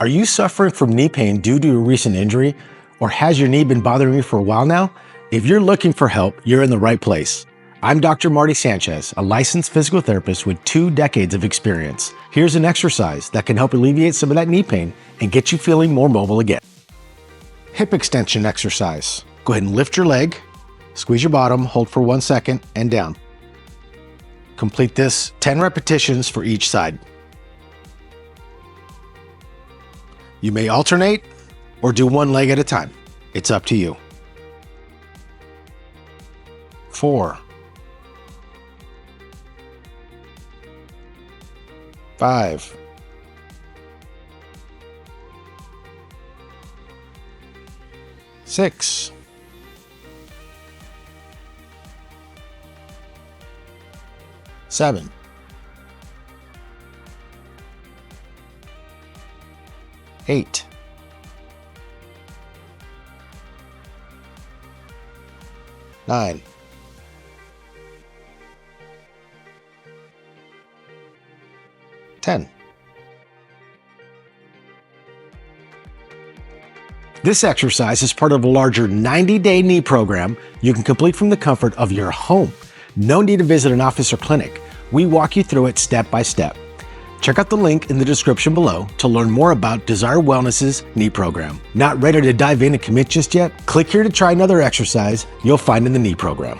Are you suffering from knee pain due to a recent injury, or has your knee been bothering you for a while now? If you're looking for help, you're in the right place. I'm Dr. Marty Sanchez, a licensed physical therapist with 2 decades of experience. Here's an exercise that can help alleviate some of that knee pain and get you feeling more mobile again. Hip extension exercise. Go ahead and lift your leg, squeeze your bottom, hold for 1 second, and down. Complete this 10 repetitions for each side. You may alternate or do one leg at a time. It's up to you. 4, 5, 6, 7, 8, 9, 10. This exercise is part of a larger 90-day knee program you can complete from the comfort of your home. No need to visit an office or clinic. We walk you through it step by step. Check out the link in the description below to learn more about Desire Wellness's knee program. Not ready to dive in and commit just yet? Click here to try another exercise you'll find in the knee program.